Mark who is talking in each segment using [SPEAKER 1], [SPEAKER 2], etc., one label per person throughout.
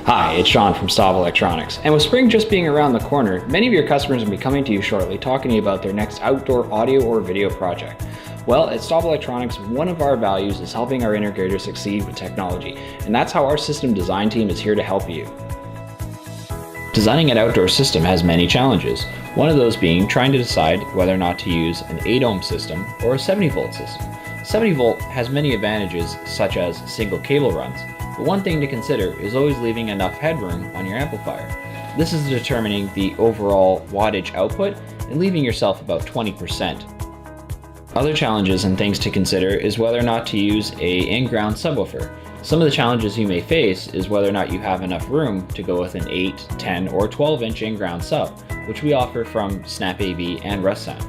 [SPEAKER 1] Hi, it's Sean from Staub Electronics, and with spring just being around the corner, many of your customers will be coming to you shortly talking to you about their next outdoor audio or video project. Well, at Staub Electronics, one of our values is helping our integrators succeed with technology, and that's how our system design team is here to help you. Designing an outdoor system has many challenges, one of those being trying to decide whether or not to use an 8-ohm system or a 70-volt system. 70-volt has many advantages such as single cable runs, but one thing to consider is always leaving enough headroom on your amplifier. This is determining the overall wattage output and leaving yourself about 20%. Other challenges and things to consider is whether or not to use a in-ground subwoofer. Some of the challenges you may face is whether or not you have enough room to go with an 8, 10, or 12-inch in-ground sub, which we offer from SnapAV and Russound.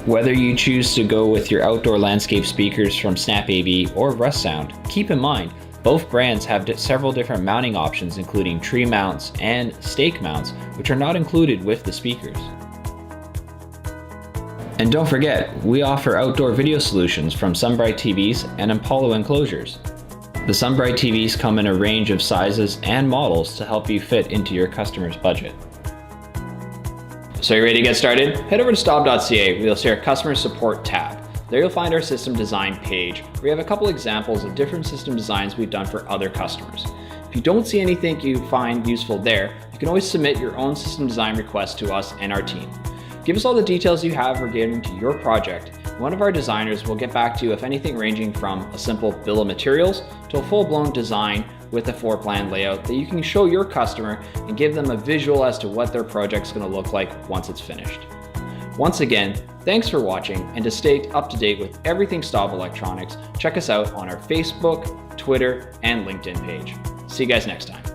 [SPEAKER 1] Whether you choose to go with your outdoor landscape speakers from SnapAV or Russound, keep in mind both brands have several different mounting options, including tree mounts and stake mounts, which are not included with the speakers. And don't forget, we offer outdoor video solutions from Sunbrite TVs and Apollo enclosures. The Sunbrite TVs come in a range of sizes and models to help you fit into your customer's budget. So you ready to get started? Head over to staub.ca where you'll see our customer support tab. There you'll find our system design page, where we have a couple examples of different system designs we've done for other customers. If you don't see anything you find useful there, you can always submit your own system design request to us and our team. Give us all the details you have regarding to your project. One of our designers will get back to you if anything, ranging from a simple bill of materials to a full-blown design with a floor plan layout that you can show your customer and give them a visual as to what their project's going to look like once it's finished. Once again, thanks for watching, and to stay up to date with everything Staub Electronics, check us out on our Facebook, Twitter, and LinkedIn page. See you guys next time.